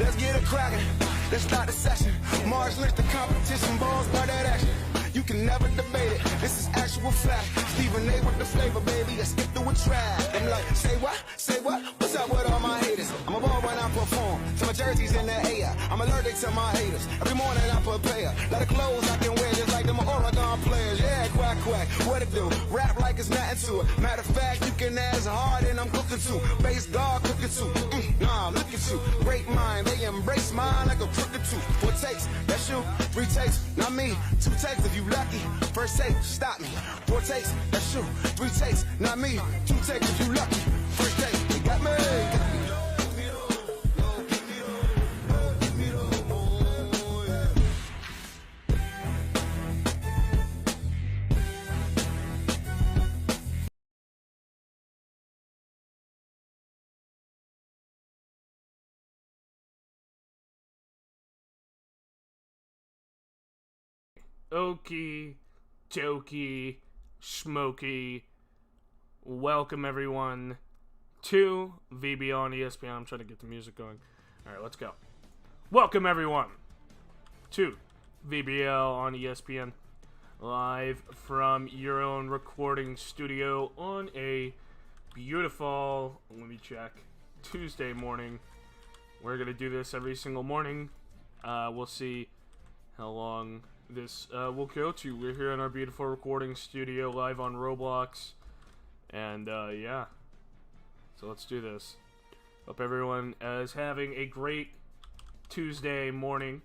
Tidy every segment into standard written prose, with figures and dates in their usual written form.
Let's get it cracking. Let's start the session. Mars list the competition, balls by that action. You can never debate it. This is actual fact. Stephen A with the flavor, baby. I skip through a track. I'm like, say what? Say what? What's up with all my haters? I'm a ball when I perform. So my jersey's in the air. I'm allergic to my haters. Every morning I prepare. Lot of clothes I can wear just like them Oregon players. Yeah, quack, quack. What it do? Rap like it's nothing to it. Matter of fact, you can ask hard and I'm cooking too. Base guard cooking too. Nah, look at you. Great mind. They embrace mine like a crooked tooth. 4 takes. That's you. 3 takes. Not me. 2 takes if you lucky. First take, stop me. 4 takes, that's you. 3 takes, not me. 2 takes if you lucky. First take, you got me. Okie dokie smoky. Welcome everyone to VBL on ESPN. I'm trying to get the music going. Alright, let's go. Welcome everyone to VBL on ESPN. Live from your own recording studio on a beautiful, let me check, Tuesday morning. We're going to do this every single morning. We'll see how long this will go to. We're here in our beautiful recording studio live on Roblox, and yeah, so let's do this. Hope everyone is having a great Tuesday morning.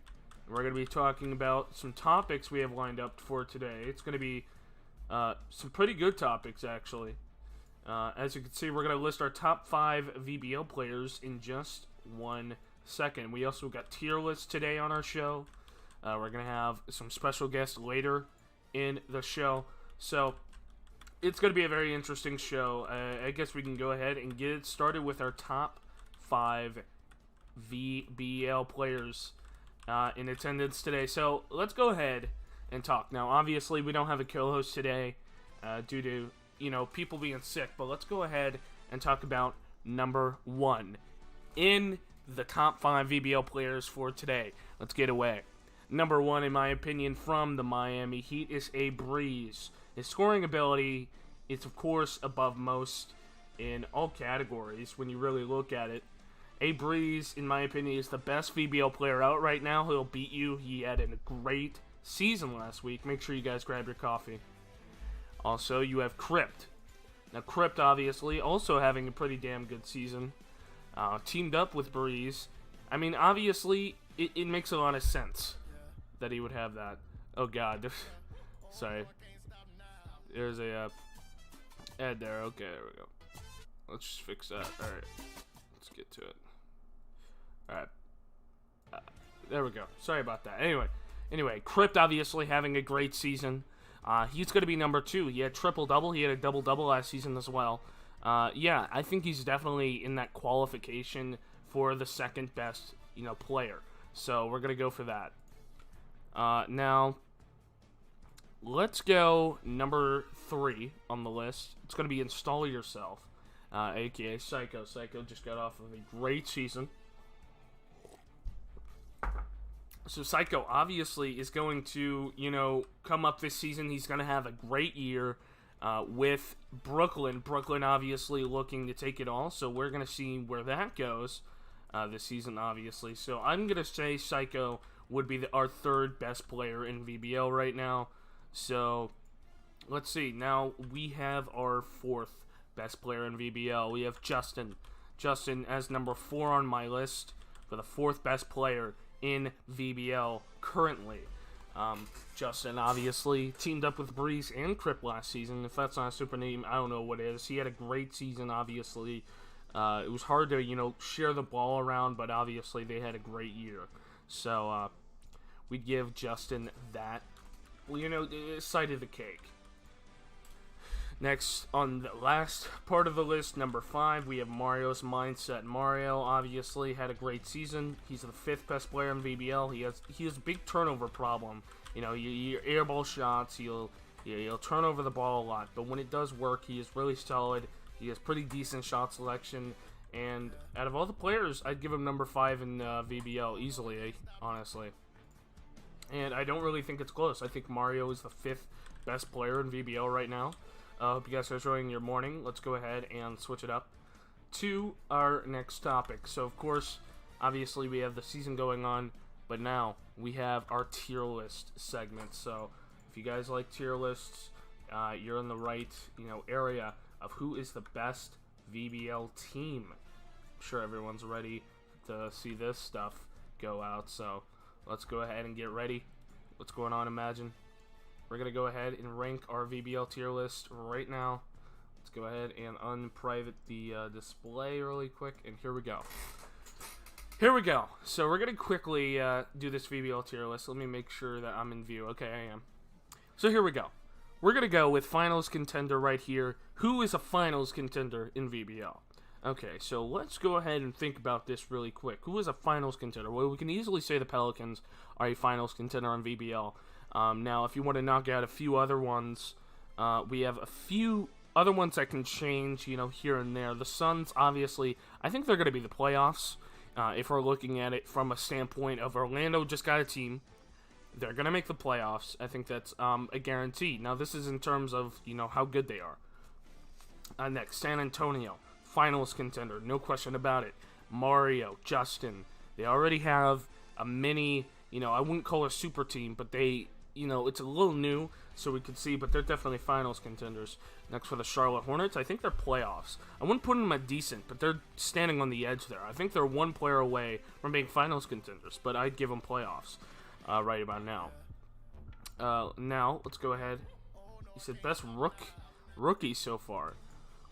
We're going to be talking about some topics we have lined up for today. It's going to be some pretty good topics, actually. As you can see, we're going to list our top 5 VBL players in just 1 second. We also got tier lists today on our show. We're going to have some special guests later in the show. So, it's going to be a very interesting show. I guess we can go ahead and get it started with our top 5 VBL players in attendance today. So, let's go ahead and talk. Now, obviously, we don't have a co-host today due to, people being sick. But let's go ahead and talk about number 1 in the top 5 VBL players for today. Let's get away. Number 1, in my opinion, from the Miami Heat is A Breeze. His scoring ability is, of course, above most in all categories when you really look at it. A Breeze, in my opinion, is the best VBL player out right now. He'll beat you. He had a great season last week. Make sure you guys grab your coffee. Also, you have Crypt. Now, Crypt, obviously, also having a pretty damn good season. Teamed up with Breeze. I mean, obviously, it makes a lot of sense that he would have that. Oh god. Sorry. There's a ad there. Okay, there we go. Let's just fix that. Alright. Let's get to it. Alright. There we go. Sorry about that. Anyway, Crypt obviously having a great season. He's going to be number 2. He had triple-double. He had a double-double last season as well. Yeah, I think he's definitely in that qualification for the second best, player. So we're going to go for that. Now, let's go number 3 on the list. It's going to be Install Yourself, aka Psycho. Psycho just got off of a great season. So Psycho obviously is going to, come up this season. He's going to have a great year with Brooklyn. Brooklyn obviously looking to take it all, so we're going to see where that goes this season, obviously. So I'm going to say Psycho would be our 3rd best player in VBL right now. So, let's see. Now, we have our 4th best player in VBL. We have Justin. Justin as number 4 on my list for the 4th best player in VBL currently. Justin, obviously, teamed up with Breeze and Crip last season. If that's not a super name, I don't know what is. He had a great season, obviously. It was hard to, share the ball around, but obviously they had a great year. So, we'd give Justin that, side of the cake. Next, on the last part of the list, number 5, we have Mario's Mindset. Mario, obviously, had a great season. He's the 5th best player in VBL. He has a big turnover problem. Your airball shots, he'll turn over the ball a lot. But when it does work, he is really solid. He has pretty decent shot selection. And out of all the players, I'd give him number 5 in VBL easily, honestly. And I don't really think it's close. I think Mario is the 5th best player in VBL right now. Hope you guys are enjoying your morning. Let's go ahead and switch it up to our next topic. So, of course, obviously we have the season going on, but now we have our tier list segment. So, if you guys like tier lists, you're in the right, area of who is the best VBL team. I'm sure everyone's ready to see this stuff go out. So, let's go ahead and get ready. What's going on, Imagine? We're going to go ahead and rank our VBL tier list right now. Let's go ahead and unprivate the display really quick, and here we go. Here we go. So we're going to quickly do this VBL tier list. Let me make sure that I'm in view. Okay, I am. So here we go. We're going to go with finals contender right here. Who is a finals contender in VBL? Okay, so let's go ahead and think about this really quick. Who is a finals contender? Well, we can easily say the Pelicans are a finals contender on VBL. Now, if you want to knock out a few other ones, we have a few other ones that can change, here and there. The Suns, obviously, I think they're going to be the playoffs. If we're looking at it from a standpoint of Orlando just got a team, they're going to make the playoffs. I think that's a guarantee. Now, this is in terms of, how good they are. Next, San Antonio, finals contender, no question about it. Mario, Justin, they already have a mini, I wouldn't call it a super team, but they, it's a little new, so we could see, but they're definitely finals contenders. Next for the Charlotte Hornets, I think they're playoffs. I wouldn't put them at decent, but they're standing on the edge there. I think they're one player away from being finals contenders, but I'd give them playoffs right about now. Now, let's go ahead. You said best rookie so far.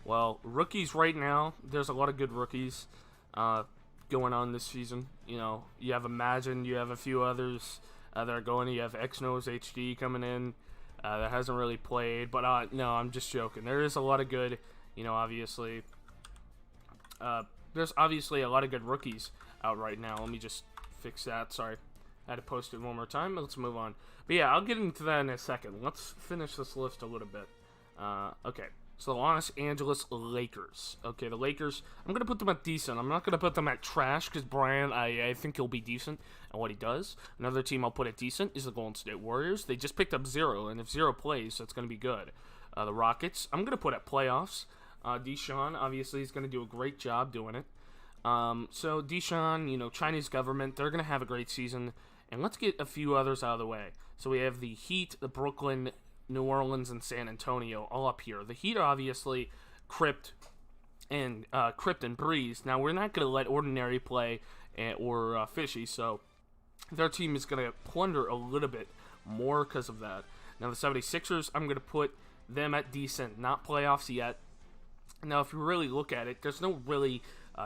Well, rookies right now, there's a lot of good rookies going on this season. You have Imagine, you have a few others that are going. You have Xnose HD coming in that hasn't really played, but no, I'm just joking. There is a lot of good, obviously. There's obviously a lot of good rookies out right now. Let me just fix that. Sorry, I had to post it one more time. Let's move on. But yeah, I'll get into that in a second. Let's finish this list a little bit. Okay. So the Los Angeles Lakers. Okay, the Lakers, I'm going to put them at decent. I'm not going to put them at trash because Brian, I think he'll be decent at what he does. Another team I'll put at decent is the Golden State Warriors. They just picked up Zero, and if Zero plays, that's going to be good. The Rockets, I'm going to put at playoffs. Deshaun, obviously, is going to do a great job doing it. So Deshaun, Chinese government, they're going to have a great season. And let's get a few others out of the way. So we have the Heat, the Brooklyn, New Orleans, and San Antonio all up here. The Heat are obviously Crypt and Breeze. Now, we're not going to let Ordinary play or Fishy, so their team is going to plunder a little bit more because of that. Now, the 76ers, I'm going to put them at decent, not playoffs yet. Now, if you really look at it, there's no really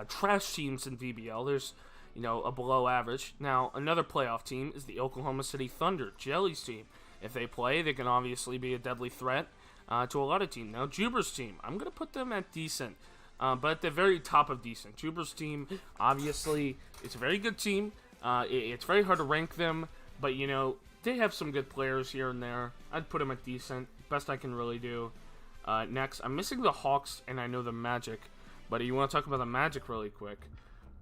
trash teams in VBL. There's, a below average. Now, another playoff team is the Oklahoma City Thunder, Jelly's team. If they play, they can obviously be a deadly threat to a lot of teams. Now, Juber's team, I'm going to put them at decent, but at the very top of decent. Juber's team, obviously, it's a very good team. It's very hard to rank them, but, they have some good players here and there. I'd put them at decent, best I can really do. Next, I'm missing the Hawks, and I know the Magic, but you want to talk about the Magic really quick?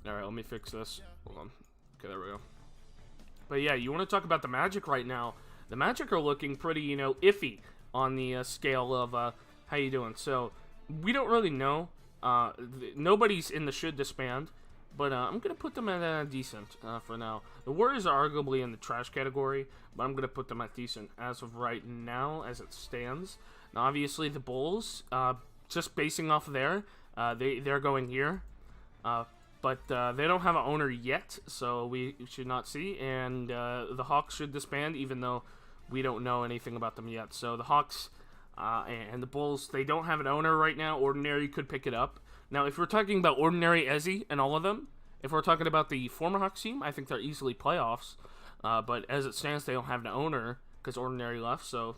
All right, let me fix this. Hold on. Okay, there we go. But, yeah, you want to talk about the Magic right now. The Magic are looking pretty, iffy on the scale of how you doing. So, we don't really know. Nobody's in the should disband, but I'm going to put them at decent for now. The Warriors are arguably in the trash category, but I'm going to put them at decent as of right now, as it stands. Now, obviously, the Bulls, just basing off of there, they're going here. But they don't have an owner yet, so we should not see. And the Hawks should disband, even though we don't know anything about them yet. So the Hawks and the Bulls, they don't have an owner right now. Ordinary could pick it up. Now, if we're talking about Ordinary, Ezzy, and all of them, if we're talking about the former Hawks team, I think they're easily playoffs. But as it stands, they don't have an owner because Ordinary left. So,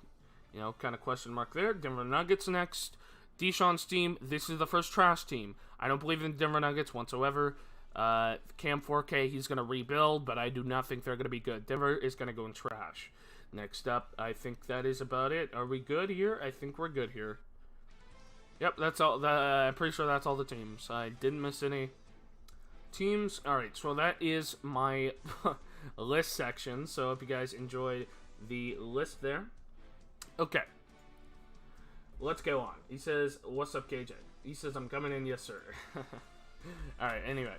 kind of question mark there. Denver Nuggets next. Deshaun's team, this is the first trash team. I don't believe in the Denver Nuggets whatsoever. Cam 4K, he's going to rebuild, but I do not think they're going to be good. Denver is going to go in trash. Next up, I think that is about it. Are we good here? I think we're good here. Yep, that's all. I'm pretty sure that's all the teams. I didn't miss any teams. Alright, so that is my list section. So if you guys enjoyed the list there. Okay. Let's go on. He says, what's up, KJ? He says, I'm coming in, yes, sir. Alright, anyway.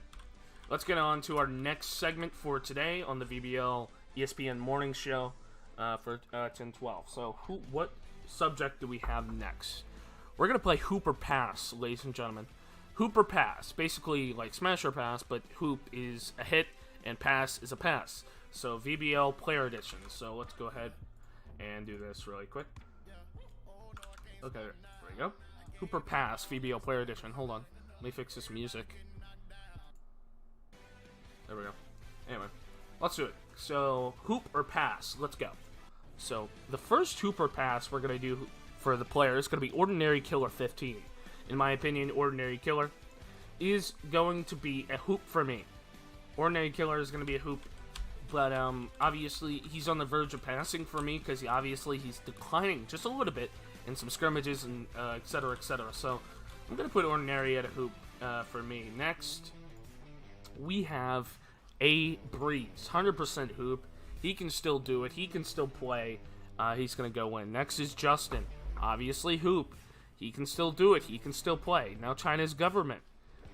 Let's get on to our next segment for today on the VBL ESPN morning show for 10-12. So, what subject do we have next? We're going to play Hoop or Pass, ladies and gentlemen. Hoop or Pass. Basically, like Smash or Pass, but Hoop is a hit and Pass is a pass. So, VBL Player Edition. So, let's go ahead and do this really quick. Okay, there we go. Hoop or Pass, VBL Player Edition. Hold on. Let me fix this music. There we go. Anyway, let's do it. So, Hoop or Pass. Let's go. So, the first Hoop or Pass we're going to do for the player is going to be Ordinary Killer 15. In my opinion, Ordinary Killer is going to be a hoop for me. Ordinary Killer is going to be a hoop. But, obviously, he's on the verge of passing for me because he's declining just a little bit in some scrimmages and etc. So, I'm going to put Ordinary at a hoop for me. Next, we have A Breeze. 100% hoop. He can still do it. He can still play. He's going to go in. Next is Justin. Obviously, hoop. He can still do it. He can still play. Now, China's government.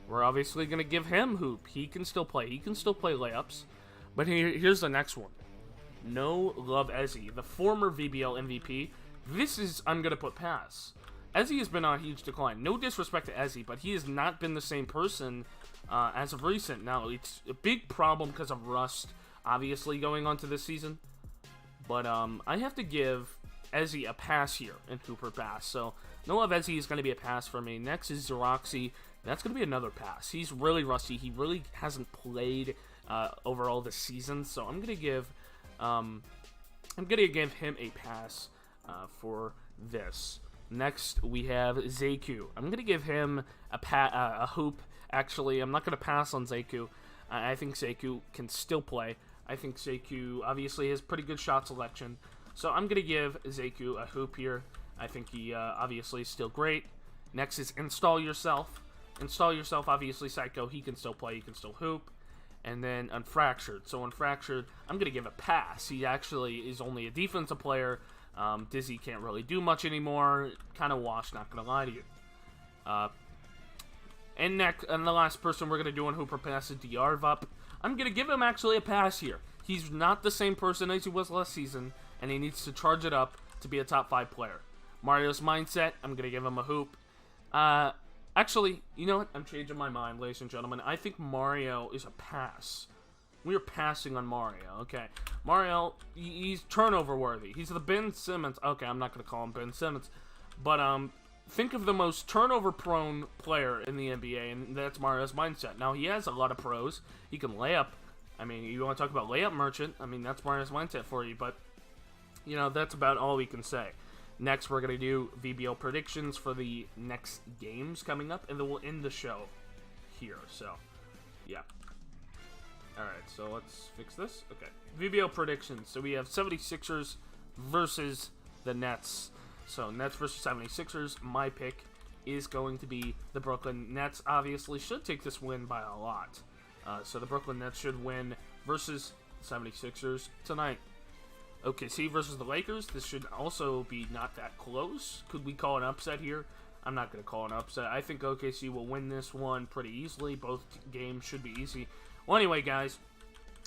We're obviously going to give him hoop. He can still play. He can still play layups. But here's the next one. No Love Ezzy, the former VBL MVP. This is, I'm going to put pass. Ezzy has been on a huge decline. No disrespect to Ezzy, but he has not been the same person as of recent. Now, it's a big problem because of rust, obviously, going on to this season. But I have to give Ezzy a pass here in Hoop or Pass. So, No Love Ezzy is going to be a pass for me. Next is Xeroxy. That's going to be another pass. He's really rusty. He really hasn't played overall this season. So, I'm going to give him a pass for this. Next, we have Zeku. I'm going to give him a hoop. Actually, I'm not going to pass on Zeku. I think Zeku can still play. I think Zeku obviously has pretty good shot selection. So I'm going to give Zeku a hoop here. I think he obviously is still great. Next is Install Yourself. Install Yourself, obviously Psycho. He can still play. He can still hoop. And then Unfractured. So Unfractured, I'm going to give a pass. He actually is only a defensive player. Dizzy can't really do much anymore. Kind of washed, not going to lie to you. And the last person we're going to do on Hoop or Pass is Yarvup. I'm going to give him actually a pass here. He's not the same person as he was last season, and he needs to charge it up to be a top 5 player. Mario's Mindset, I'm going to give him a hoop. Actually, you know what? I'm changing my mind, ladies and gentlemen. I think Mario is a pass. We are passing on Mario. Okay. Mario, he's turnover worthy. He's the Ben Simmons. Okay, I'm not going to call him Ben Simmons. But, think of the most turnover-prone player in the NBA, and that's Mario's Mindset. Now, he has a lot of pros. He can lay up. I mean, you want to talk about layup merchant? I mean, that's Mario's Mindset for you. But, you know, that's about all we can say. Next, we're going to do VBL predictions for the next games coming up, and then we'll end the show here. So, yeah. Alright, so let's fix this. Okay. VBL predictions. So we have 76ers versus the Nets. So Nets versus 76ers. My pick is going to be the Brooklyn Nets. Obviously, should take this win by a lot. So the Brooklyn Nets should win versus 76ers tonight. OKC versus the Lakers. This should also be not that close. Could we call an upset here? I'm not going to call an upset. I think OKC will win this one pretty easily. Both games should be easy. Well, anyway, guys,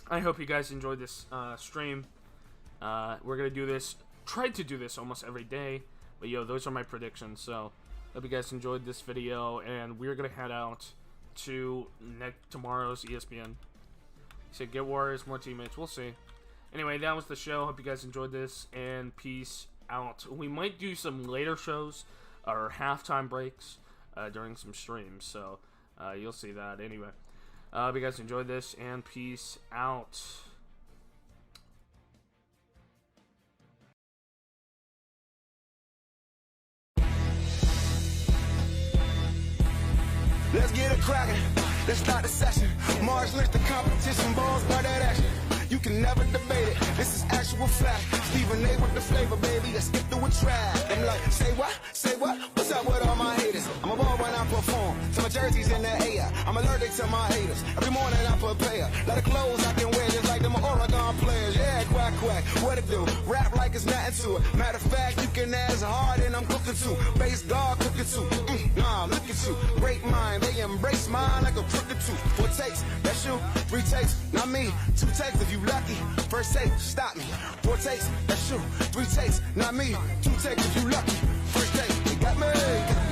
I hope you guys enjoyed this stream. We're going to do this, try to do this almost every day. But, yo, those are my predictions. So, hope you guys enjoyed this video. And we're going to head out to tomorrow's ESPN. He said, get Warriors, more teammates. We'll see. Anyway, that was the show. Hope you guys enjoyed this. And peace out. We might do some later shows or halftime breaks during some streams. So, you'll see that. Anyway. Hope you guys enjoyed this, and peace out. Let's get it cracking. Let's start the session. Mars links the competition, balls by that action. You can never debate it. This is actual fact. Stephen A with the flavor, baby. Let's skip through a track. I'm like, say what? Say what? What's up with all my haters? to my haters. Every morning I prepare. Let the clothes I can wear just like them Oregon players. Yeah, quack, quack. What it do? Rap like it's nothing to it. Matter of fact, you can ask hard and I'm cooking too. Bass dog cooking too. Nah, look at you. Great mind. They embrace mine like a crooked tooth. 4 takes, that's you. 3 takes, not me. 2 takes if you lucky. First take, stop me. 4 takes, that's you. 3 takes, not me. 2 takes if you lucky. First take, they got me.